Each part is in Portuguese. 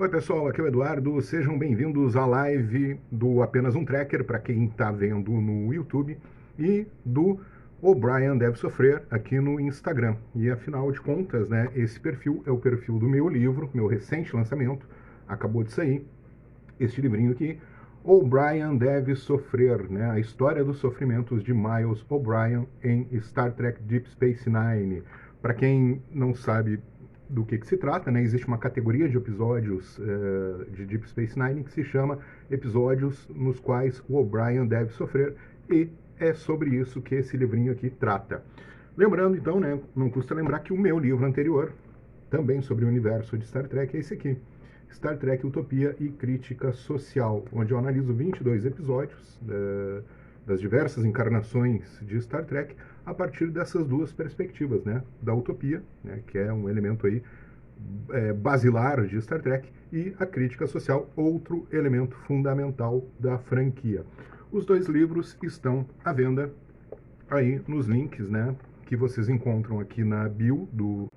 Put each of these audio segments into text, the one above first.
Oi pessoal, aqui é o Eduardo, sejam bem-vindos à live do Apenas um Tracker, para quem está vendo no YouTube, e do O'Brien Deve Sofrer aqui no Instagram. E afinal de contas, né, esse perfil é o perfil do meu livro, meu recente lançamento, acabou de sair, este livrinho aqui, O'Brien Deve Sofrer, né, a história dos sofrimentos de Miles O'Brien em Star Trek Deep Space Nine. Para quem não sabe do que se trata, né? Existe uma categoria de episódios de Deep Space Nine que se chama episódios nos quais o O'Brien deve sofrer, e é sobre isso que esse livrinho aqui trata. Lembrando, então, né, não custa lembrar que o meu livro anterior, também sobre o universo de Star Trek, é esse aqui, Star Trek Utopia e Crítica Social, onde eu analiso 22 episódios das diversas encarnações de Star Trek a partir dessas duas perspectivas, né? Da utopia, né, que é um elemento aí basilar de Star Trek, e a crítica social, outro elemento fundamental da franquia. Os dois livros estão à venda aí nos links, né, que vocês encontram aqui na bio do...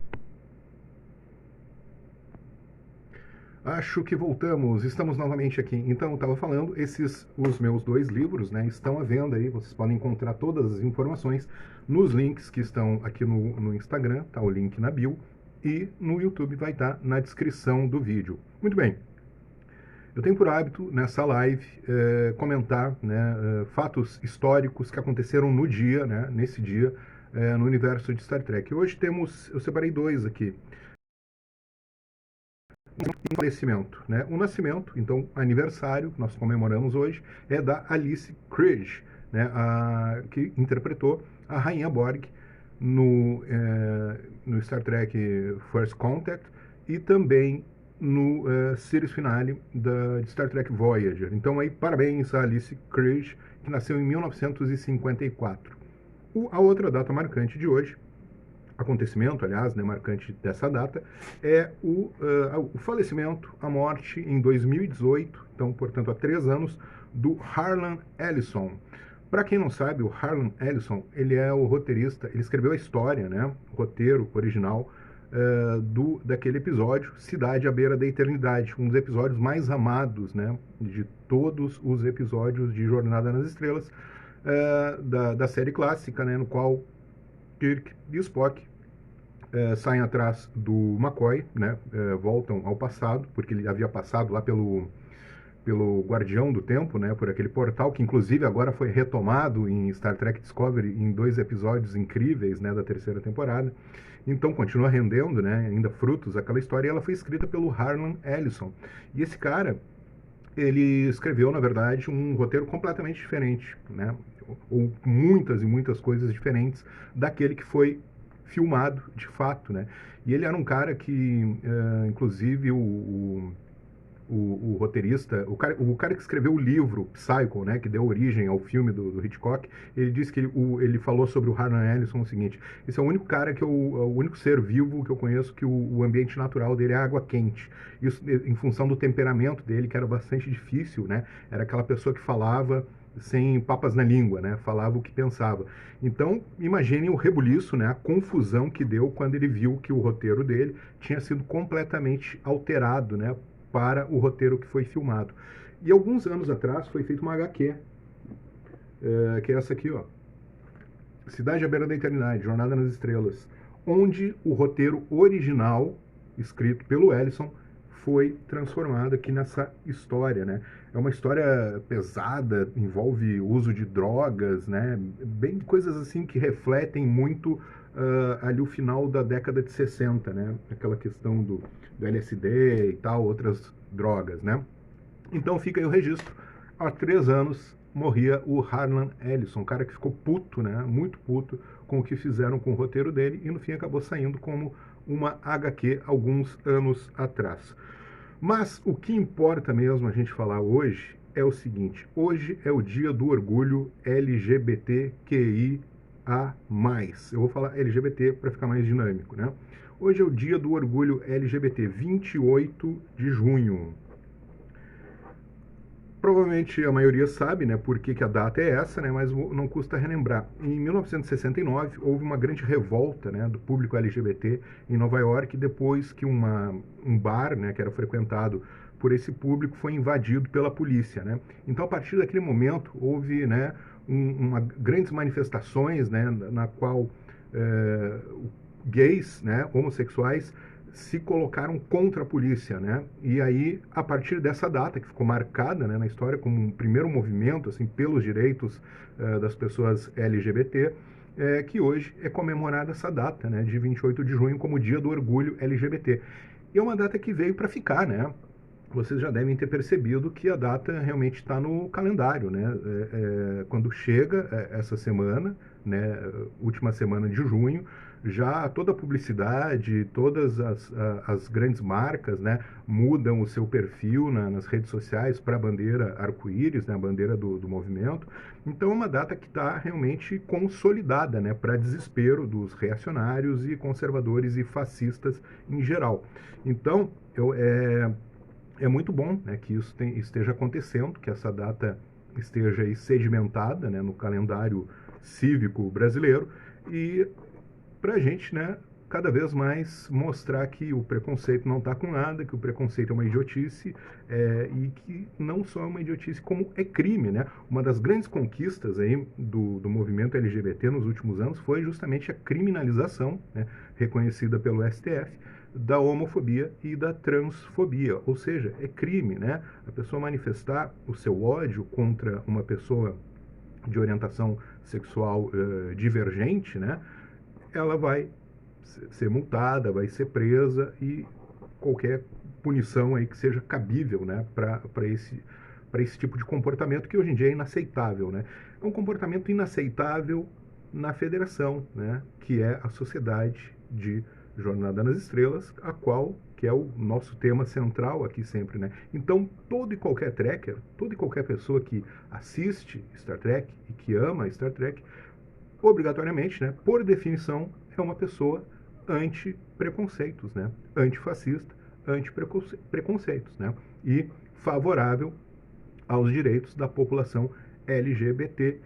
Acho que voltamos, estamos novamente aqui. Então, eu estava falando, os meus dois livros, né, estão à venda aí, vocês podem encontrar todas as informações nos links que estão aqui no Instagram, tá o link na bio, e no YouTube vai estar na descrição do vídeo. Muito bem, eu tenho por hábito, nessa live, comentar, né, fatos históricos que aconteceram no dia, né, nesse dia, no universo de Star Trek. Hoje eu separei dois aqui. Um falecimento, né? O nascimento, então, aniversário que nós comemoramos hoje, é da Alice Krige, né? Que interpretou a Rainha Borg no Star Trek First Contact e também no series finale de Star Trek Voyager. Então, aí, parabéns a Alice Krige, que nasceu em 1954. A outra data marcante de hoje, acontecimento, aliás, né, marcante dessa data, é o falecimento, a morte em 2018, então, portanto, há 3 anos, do Harlan Ellison. Para quem não sabe, o Harlan Ellison, ele é o roteirista, ele escreveu a história, né, o roteiro original daquele episódio, Cidade à Beira da Eternidade, um dos episódios mais amados, né, de todos os episódios de Jornada nas Estrelas, da série clássica, né, no qual Kirk e Spock saem atrás do McCoy, né, voltam ao passado, porque ele havia passado lá pelo Guardião do Tempo, né, por aquele portal que inclusive agora foi retomado em Star Trek Discovery em 2 episódios incríveis, né, da 3ª temporada. Então continua rendendo, né, ainda frutos aquela história, e ela foi escrita pelo Harlan Ellison. E esse cara, ele escreveu, na verdade, um roteiro completamente diferente, né, ou muitas e muitas coisas diferentes daquele que foi filmado de fato, né? E ele era um cara que, inclusive, o roteirista, o cara que escreveu o livro Psycho, né, que deu origem ao filme do Hitchcock, ele disse que ele falou sobre o Harlan Ellison o seguinte: esse é o único cara o único ser vivo que eu conheço que o ambiente natural dele é água quente. Isso em função do temperamento dele, que era bastante difícil, né? Era aquela pessoa que falava sem papas na língua, né? Falava o que pensava. Então, imaginem o rebuliço, né? A confusão que deu quando ele viu que o roteiro dele tinha sido completamente alterado, né? Para o roteiro que foi filmado. E alguns anos atrás foi feita uma HQ, que é essa aqui, ó. Cidade à Beira da Eternidade, Jornada nas Estrelas, onde o roteiro original, escrito pelo Ellison, foi transformado aqui nessa história, né? É uma história pesada, envolve uso de drogas, né? Bem coisas assim que refletem muito ali o final da década de 60, né? Aquela questão do LSD e tal, outras drogas, né? Então fica aí o registro. Há 3 anos morria o Harlan Ellison, um cara que ficou puto, né? Muito puto com o que fizeram com o roteiro dele, e no fim acabou saindo como uma HQ alguns anos atrás. Mas o que importa mesmo a gente falar hoje é o seguinte: hoje é o dia do orgulho LGBTQIA+. Eu vou falar LGBT para ficar mais dinâmico, né? Hoje é o dia do orgulho LGBT, 28 de junho. Provavelmente a maioria sabe, né, por que a data é essa, né, mas não custa relembrar. Em 1969 houve uma grande revolta, né, do público LGBT em Nova York depois que um bar, né, que era frequentado por esse público foi invadido pela polícia, né. Então a partir daquele momento houve, né, grandes manifestações, né, na qual gays, né, homossexuais se colocaram contra a polícia, né? E aí, a partir dessa data, que ficou marcada, né, na história como um primeiro movimento assim, pelos direitos das pessoas LGBT, que hoje é comemorada essa data, né, de 28 de junho, como Dia do Orgulho LGBT. E é uma data que veio para ficar, né? Vocês já devem ter percebido que a data realmente está no calendário, né? Quando chega essa semana, né, última semana de junho, já toda a publicidade, todas as grandes marcas, né, mudam o seu perfil nas redes sociais para a bandeira arco-íris, né, a bandeira do movimento. Então é uma data que está realmente consolidada, né, para desespero dos reacionários e conservadores e fascistas em geral. Então, é muito bom, né, que isso esteja acontecendo, que essa data esteja aí sedimentada, né, no calendário cívico brasileiro e para a gente, né, cada vez mais mostrar que o preconceito não está com nada, que o preconceito é uma idiotice e que não só é uma idiotice, como é crime, né? Uma das grandes conquistas aí do movimento LGBT nos últimos anos foi justamente a criminalização, né, reconhecida pelo STF, da homofobia e da transfobia, ou seja, é crime, né? A pessoa manifestar o seu ódio contra uma pessoa de orientação sexual divergente, né? Ela vai ser multada, vai ser presa e qualquer punição aí que seja cabível, né, para esse tipo de comportamento que hoje em dia é inaceitável, né? É um comportamento inaceitável na federação, né, que é a Sociedade de Jornada nas Estrelas, a qual que é o nosso tema central aqui sempre, né? Então, todo e qualquer trekker, toda e qualquer pessoa que assiste Star Trek e que ama Star Trek, obrigatoriamente, né, por definição, é uma pessoa anti-preconceitos, né, antifascista, anti-preconceitos, né, e favorável aos direitos da população LGBT,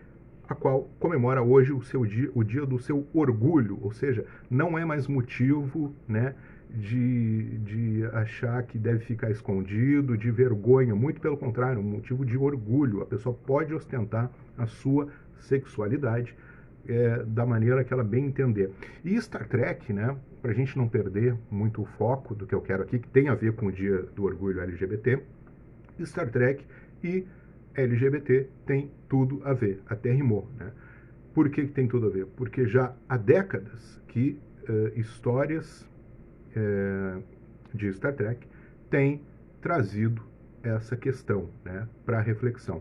a qual comemora hoje o dia do seu orgulho, ou seja, não é mais motivo, né, de achar que deve ficar escondido, de vergonha, muito pelo contrário, um motivo de orgulho. A pessoa pode ostentar a sua sexualidade da maneira que ela bem entender. E Star Trek, né, para a gente não perder muito o foco do que eu quero aqui, que tem a ver com o Dia do Orgulho LGBT, Star Trek e LGBT tem tudo a ver, até rimou, né? Por que tem tudo a ver? Porque já há décadas que histórias de Star Trek têm trazido essa questão, né, para reflexão.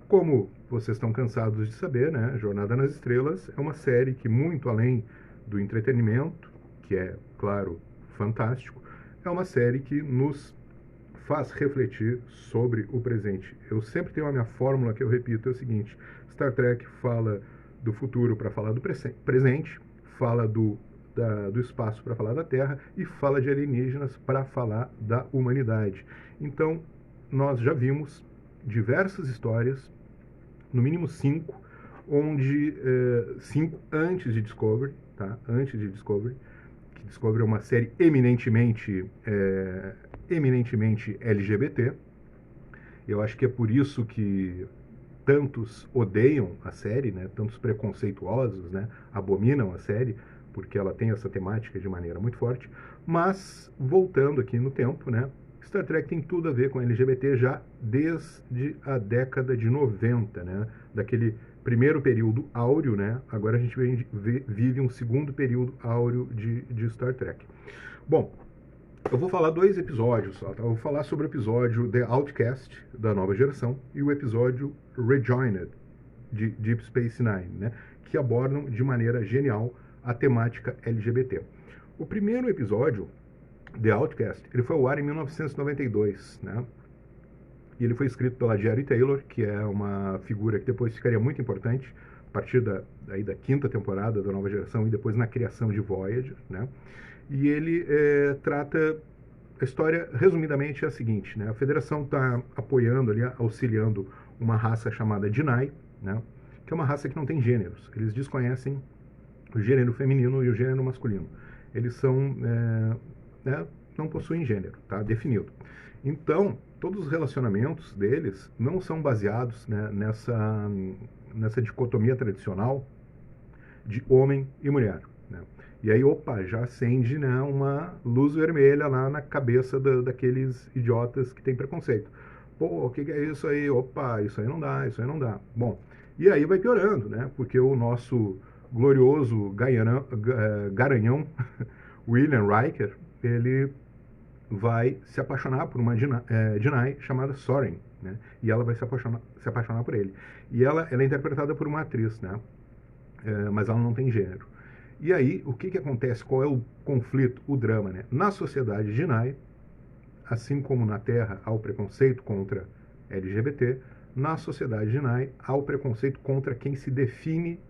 Como vocês estão cansados de saber, né, Jornada nas Estrelas é uma série que, muito além do entretenimento, que é, claro, fantástico, é uma série que nos faz refletir sobre o presente. Eu sempre tenho a minha fórmula que eu repito, é o seguinte: Star Trek fala do futuro para falar do presente, fala do espaço para falar da Terra e fala de alienígenas para falar da humanidade. Então, nós já vimos diversas histórias, no mínimo 5, onde 5 antes de Discovery, tá? Antes de Discovery, que Discovery é uma série eminentemente LGBT. Eu acho que é por isso que tantos odeiam a série, né? Tantos preconceituosos, né, abominam a série, porque ela tem essa temática de maneira muito forte. Mas, voltando aqui no tempo, né, Star Trek tem tudo a ver com LGBT já desde a década de 90, né? Daquele primeiro período áureo, né? Agora a gente vive um segundo período áureo de Star Trek. Bom, eu vou falar 2 episódios só, tá? Eu vou falar sobre o episódio The Outcast, da nova geração, e o episódio Rejoined, de Deep Space Nine, né? Que abordam de maneira genial a temática LGBT. O primeiro episódio, The Outcast, ele foi ao ar em 1992, né? E ele foi escrito pela Jeri Taylor, que é uma figura que depois ficaria muito importante a partir da 5ª temporada da nova geração e depois na criação de Voyager, né? E ele trata a história, resumidamente, é a seguinte, né? A Federação está apoiando ali, auxiliando uma raça chamada Dinai, né? Que é uma raça que não tem gêneros. Eles desconhecem o gênero feminino e o gênero masculino. Eles são, né, não possuem gênero, tá? Definido. Então, todos os relacionamentos deles não são baseados, né, nessa dicotomia tradicional de homem e mulher, né? E aí, opa, já acende, né, uma luz vermelha lá na cabeça daqueles idiotas que têm preconceito. Pô, o que é isso aí? Opa, isso aí não dá, isso aí não dá. Bom, e aí vai piorando, né? Porque o nosso glorioso garanhão, William Riker, ele vai se apaixonar por uma Dinah chamada Soren, né? E ela vai se apaixonar por ele. E ela é interpretada por uma atriz, né? Mas ela não tem gênero. E aí, o que acontece? Qual é o conflito, o drama, né? Na sociedade Dinah, assim como na Terra há o preconceito contra LGBT, na sociedade Dinah há o preconceito contra quem se define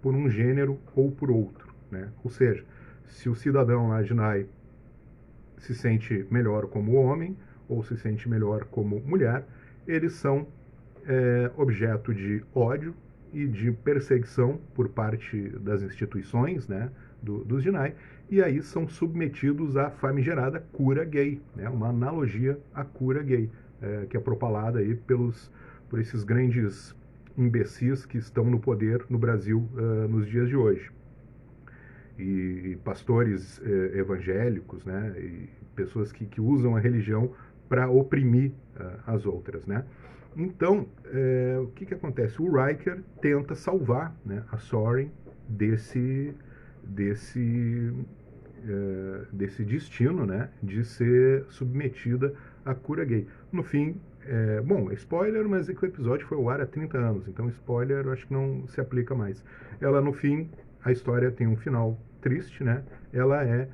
por um gênero ou por outro, né? Ou seja, se o cidadão lá Dinah se sente melhor como homem ou se sente melhor como mulher, eles são objeto de ódio e de perseguição por parte das instituições, né, dos Dinah, e aí são submetidos à famigerada cura gay, né, uma analogia à cura gay, que é propalada aí por esses grandes imbecis que estão no poder no Brasil nos dias de hoje. E pastores evangélicos, né, e pessoas que usam a religião para oprimir as outras, né? Então, o que acontece? O Riker tenta salvar, né, a Soren desse destino, né, de ser submetida à cura gay. No fim, bom, spoiler, mas é que o episódio foi ao ar há 30 anos, então spoiler eu acho que não se aplica mais. Ela, no fim, a história tem um final triste, né? Ela é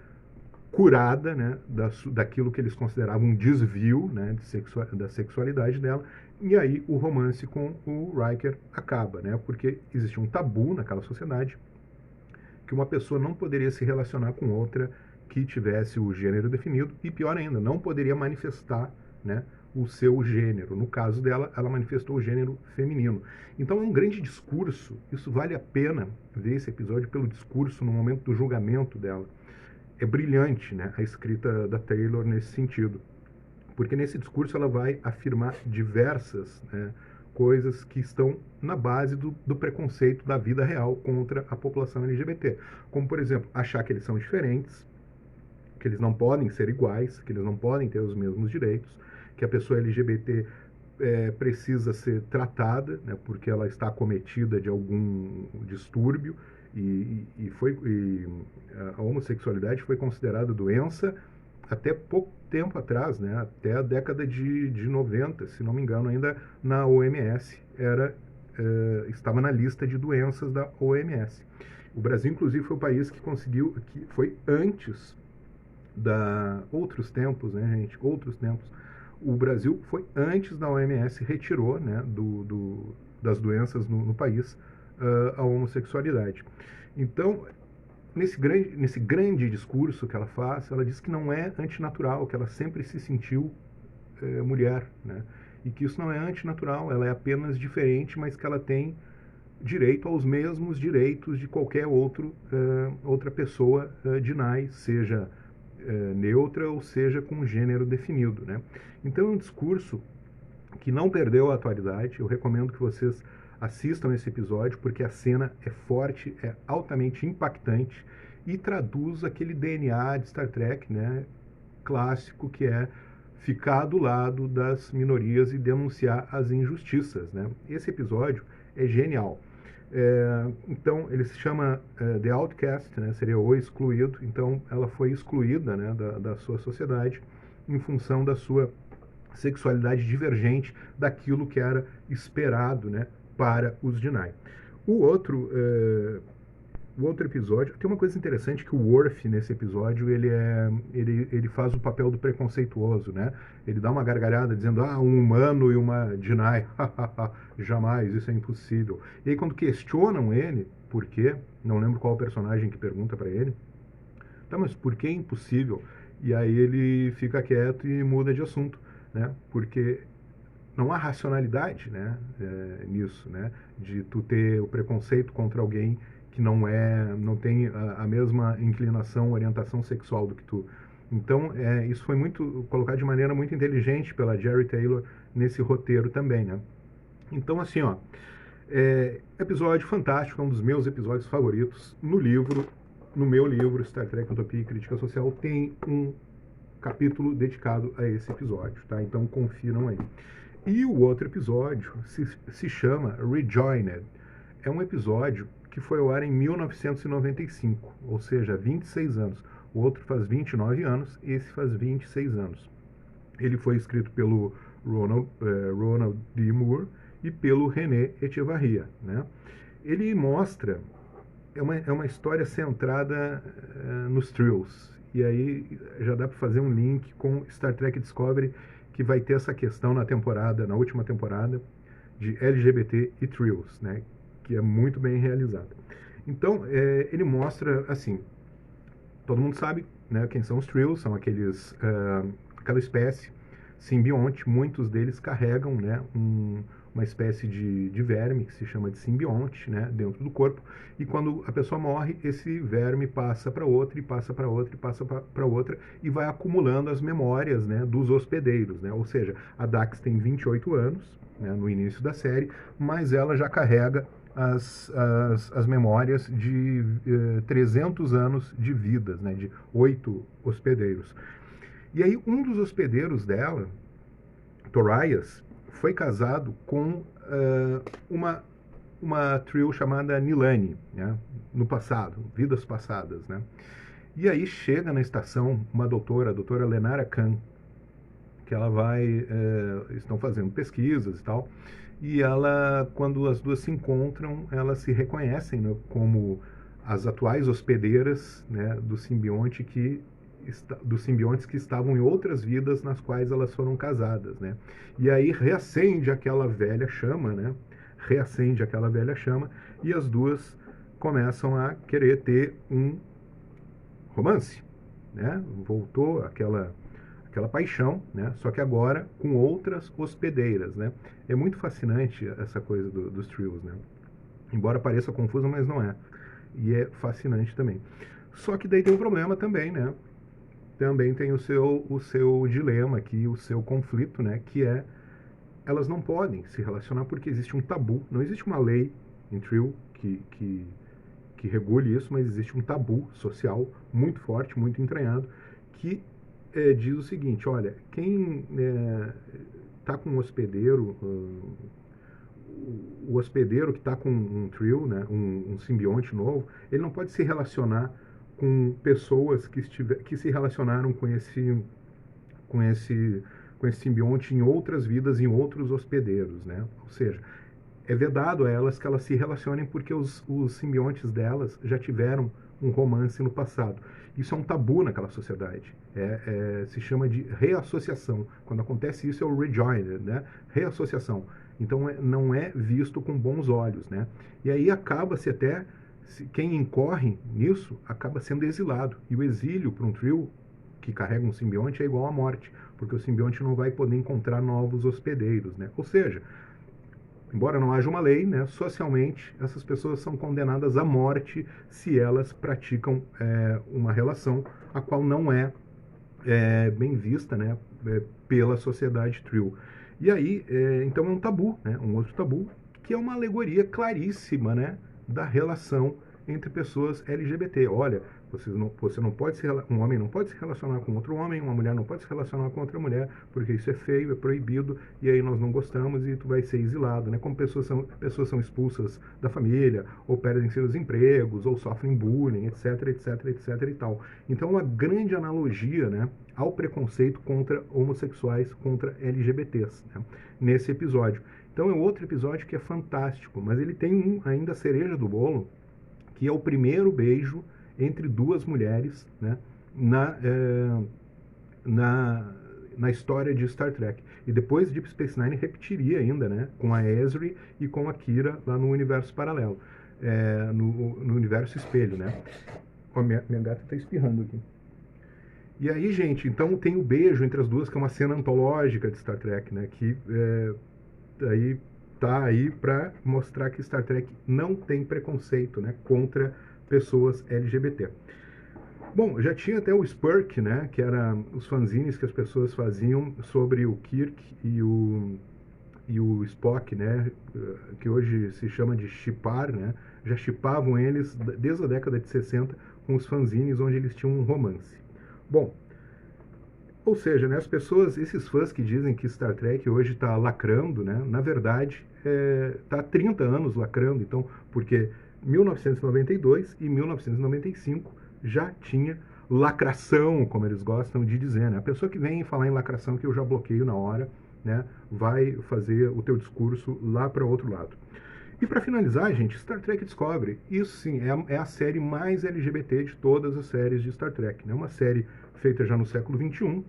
curada, né, daquilo que eles consideravam um desvio, né, da sexualidade dela, e aí o romance com o Riker acaba, né, porque existe um tabu naquela sociedade que uma pessoa não poderia se relacionar com outra que tivesse o gênero definido, e pior ainda, não poderia manifestar, né, o seu gênero. No caso dela, ela manifestou o gênero feminino. Então é um grande discurso, isso vale a pena ver esse episódio pelo discurso no momento do julgamento dela. É brilhante, né, a escrita da Taylor nesse sentido, porque nesse discurso ela vai afirmar diversas, né, coisas que estão na base do preconceito da vida real contra a população LGBT, como, por exemplo, achar que eles são diferentes, que eles não podem ser iguais, que eles não podem ter os mesmos direitos, que a pessoa LGBT precisa ser tratada, né, porque ela está acometida de algum distúrbio, e a homossexualidade foi considerada doença até pouco tempo atrás, né, até a década de 90, se não me engano, ainda na OMS estava na lista de doenças da OMS. O Brasil, inclusive, foi o país que conseguiu, que foi antes outros tempos, né, gente, outros tempos. O Brasil foi antes da OMS, retirou, né, das doenças no país a homossexualidade. Então, nesse grande discurso que ela faz, ela diz que não é antinatural, que ela sempre se sentiu mulher, né, e que isso não é antinatural, ela é apenas diferente, mas que ela tem direito aos mesmos direitos de qualquer outra pessoa Dinah, seja neutra ou seja com gênero definido, né? Então é um discurso que não perdeu a atualidade. Eu recomendo que vocês assistam esse episódio porque a cena é forte, é altamente impactante e traduz aquele DNA de Star Trek, né, clássico, que é ficar do lado das minorias e denunciar as injustiças, né? Esse episódio é genial. Então ele se chama The Outcast, né, seria o excluído. Então ela foi excluída, né, da sua sociedade em função da sua sexualidade divergente daquilo que era esperado, né, para os Dinah. O outro episódio, tem uma coisa interessante, que o Worf nesse episódio ele faz o papel do preconceituoso, né? Ele dá uma gargalhada dizendo, um humano e uma Dinah, jamais, isso é impossível. E aí quando questionam ele, por quê? Não lembro qual personagem que pergunta para ele, tá, mas por que é impossível? E aí ele fica quieto e muda de assunto, né? Porque não há racionalidade, né, nisso, né, de tu ter o preconceito contra alguém que não tem a mesma inclinação, orientação sexual do que tu. Então, isso foi muito colocado de maneira muito inteligente pela Jerry Taylor nesse roteiro também, né. Então, assim, ó, episódio fantástico, é um dos meus episódios favoritos. No meu livro, Star Trek Utopia e Crítica Social, tem um capítulo dedicado a esse episódio, tá? Então confiram aí. E o outro episódio se chama Rejoined. É um episódio que foi ao ar em 1995, ou seja, 26 anos. O outro faz 29 anos, esse faz 26 anos. Ele foi escrito pelo Ronald D. Moore e pelo René Echevarria, né? Ele mostra é uma história centrada nos Trills. E aí já dá para fazer um link com Star Trek Discovery, que vai ter essa questão na última temporada, de LGBT e Trills, né? Que é muito bem realizada. Então, ele mostra, assim, todo mundo sabe, né, quem são os Trills, são aquela espécie simbionte, muitos deles carregam, né, uma espécie de verme que se chama de simbionte, né, dentro do corpo, e quando a pessoa morre, esse verme passa para outra, e passa para outra, e passa para outra, e vai acumulando as memórias, né, dos hospedeiros, né, ou seja, a Dax tem 28 anos, né, no início da série, mas ela já carrega as memórias de 300 anos de vidas, né, de 8 hospedeiros. E aí um dos hospedeiros dela, Torias, foi casado com uma trio chamada Nilani, né, no passado, vidas passadas, né. E aí chega na estação uma doutora, a doutora Lenara Khan, que ela estão fazendo pesquisas e tal, e ela, quando as duas se encontram, elas se reconhecem, né, como as atuais hospedeiras, né, dos simbiontes que estavam em outras vidas nas quais elas foram casadas, né? E aí reacende aquela velha chama, né? Reacende aquela velha chama e as duas começam a querer ter um romance, né? Voltou aquela paixão, né? Só que agora com outras hospedeiras, né? É muito fascinante essa coisa dos Trills, né? Embora pareça confuso, mas não é. E é fascinante também. Só que daí tem um problema também, né? Também tem o seu dilema aqui, o seu conflito, né? Que é, elas não podem se relacionar porque existe um tabu. Não existe uma lei em Trill que regule isso, mas existe um tabu social muito forte, muito entranhado, que diz o seguinte: olha, quem está com um hospedeiro, o hospedeiro que está com um Trill, né, um simbionte novo, ele não pode se relacionar com pessoas que se relacionaram com esse, com esse simbionte em outras vidas, em outros hospedeiros, né? Ou seja, é vedado a elas que elas se relacionem porque os simbiontes delas já tiveram um romance no passado. Isso é um tabu naquela sociedade. Se chama de reassociação. Quando acontece isso é o rejoinder, né? Reassociação. Então não é visto com bons olhos, né? E aí acaba-se até, quem incorre nisso acaba sendo exilado. E o exílio para um trio que carrega um simbionte é igual à morte, porque o simbionte não vai poder encontrar novos hospedeiros, né? Ou seja, embora não haja uma lei, né, socialmente essas pessoas são condenadas à morte se elas praticam uma relação a qual não é bem vista, né, pela sociedade Trill. E aí, então é um tabu, né, um outro tabu, que é uma alegoria claríssima, né, da relação entre pessoas LGBT. Olha, você não pode um homem não pode se relacionar com outro homem, uma mulher não pode se relacionar com outra mulher, porque isso é feio, é proibido, e aí nós não gostamos e tu vai ser exilado, né? Como pessoas são expulsas da família, ou perdem seus empregos, ou sofrem bullying, etc, etc, etc e tal. Então, uma grande analogia, né, ao preconceito contra homossexuais, contra LGBTs, né, nesse episódio. Então, é outro episódio que é fantástico, mas ele tem ainda a cereja do bolo, que é o primeiro beijo entre duas mulheres, né, na história de Star Trek. E depois Deep Space Nine repetiria ainda, né, com a Ezri e com a Kira lá no universo paralelo, no universo espelho, né. Minha gata está espirrando aqui. E aí, gente, então tem o beijo entre as duas, que é uma cena antológica de Star Trek, né? Que aí tá aí para mostrar que Star Trek não tem preconceito, né, contra pessoas LGBT. Bom, já tinha até o Spurk, né, que era os fanzines que as pessoas faziam sobre o Kirk e o Spock, né, que hoje se chama de shippar, né, já shippavam eles desde a década de 60 com os fanzines onde eles tinham um romance. Bom, ou seja, né, as pessoas, esses fãs que dizem que Star Trek hoje está lacrando, né, na verdade está há 30 anos lacrando, então, porque 1992 e 1995 já tinha lacração, como eles gostam de dizer, né? A pessoa que vem falar em lacração, que eu já bloqueio na hora, né, vai fazer o teu discurso lá para outro lado. E para finalizar, gente, Star Trek Discovery, isso sim é a série mais LGBT de todas as séries de Star Trek, né? Uma série feita já no século XXI,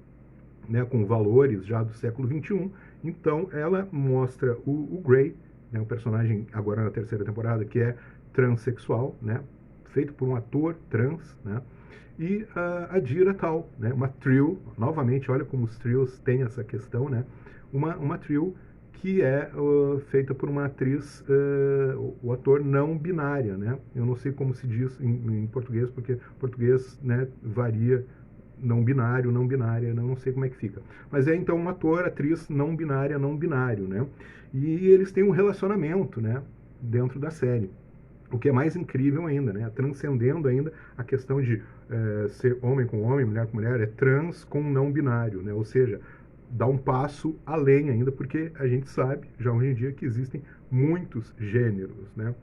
né, com valores já do século XXI. Então ela mostra o Grey, né, um personagem agora na terceira temporada que é transexual, né, feito por um ator trans, né, e a Jira Tal, né, uma trio, novamente, olha como os trios têm essa questão, né, uma trio que é feita por uma atriz, o ator não binária, né, eu não sei como se diz em português, porque português, né, varia, não binário, não binária, não sei como é que fica. Mas é então uma ator, atriz não binária, não binário, né? E eles têm um relacionamento, né, dentro da série. O que é mais incrível ainda, né? Transcendendo ainda a questão de ser homem com homem, mulher com mulher, é trans com não binário, né? Ou seja, dá um passo além ainda, porque a gente sabe, já hoje em dia, que existem muitos gêneros, né?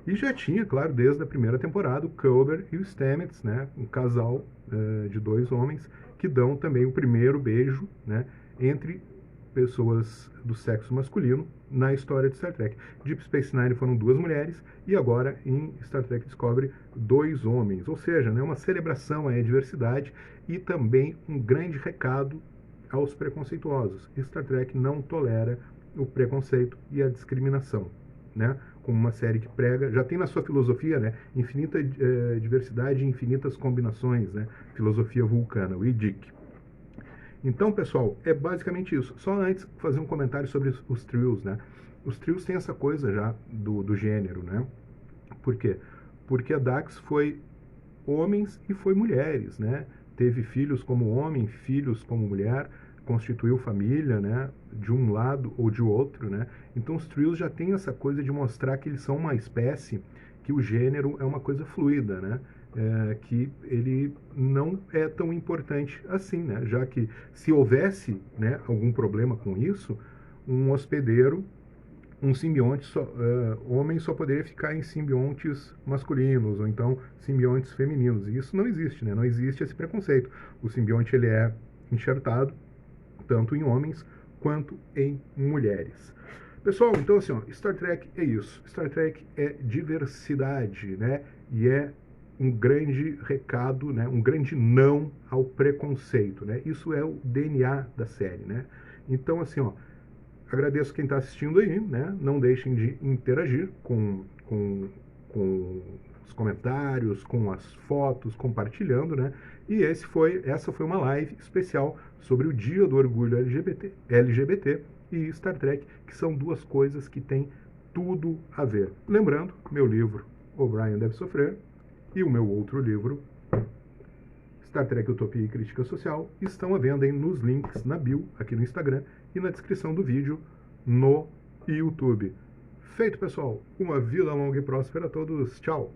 E já tinha, claro, desde a primeira temporada, o Culber e o Stamets, né? Um casal de dois homens que dão também o primeiro beijo, né? Entre pessoas do sexo masculino na história de Star Trek. Deep Space Nine foram duas mulheres e agora em Star Trek Discovery dois homens. Ou seja, né, uma celebração à diversidade e também um grande recado aos preconceituosos. Star Trek não tolera o preconceito e a discriminação, né? Como uma série que prega, já tem na sua filosofia, né, infinita diversidade e infinitas combinações, né? Filosofia vulcana, o IDIC. Então, pessoal, é basicamente isso. Só antes fazer um comentário sobre os trios, né? Os trios têm essa coisa já do gênero, né? Por quê? Porque a Dax foi homens e foi mulheres, né? Teve filhos como homem, filhos como mulher, constituiu família, né? De um lado ou de outro, né? Então os trios já têm essa coisa de mostrar que eles são uma espécie, que o gênero é uma coisa fluida, né? Que ele não é tão importante assim, né? Já que se houvesse, né, algum problema com isso, um hospedeiro, um simbionte, homem só poderia ficar em simbiontes masculinos, ou então simbiontes femininos. E isso não existe, né? Não existe esse preconceito. O simbionte ele é enxertado tanto em homens quanto em mulheres. Pessoal, então assim, ó, Star Trek é isso. Star Trek é diversidade, né? E é um grande recado, né? Um grande não ao preconceito, né? Isso é o DNA da série, né? Então, assim, ó, agradeço quem está assistindo aí, né? Não deixem de interagir com os comentários, com as fotos, compartilhando, né? E essa foi uma live especial sobre o Dia do Orgulho LGBT e Star Trek, que são duas coisas que têm tudo a ver. Lembrando, meu livro O'Brien Deve Sofrer e o meu outro livro, Star Trek Utopia e Crítica Social, estão à venda nos links na bio, aqui no Instagram, e na descrição do vídeo no YouTube. Feito, pessoal. Uma vida longa e próspera a todos. Tchau!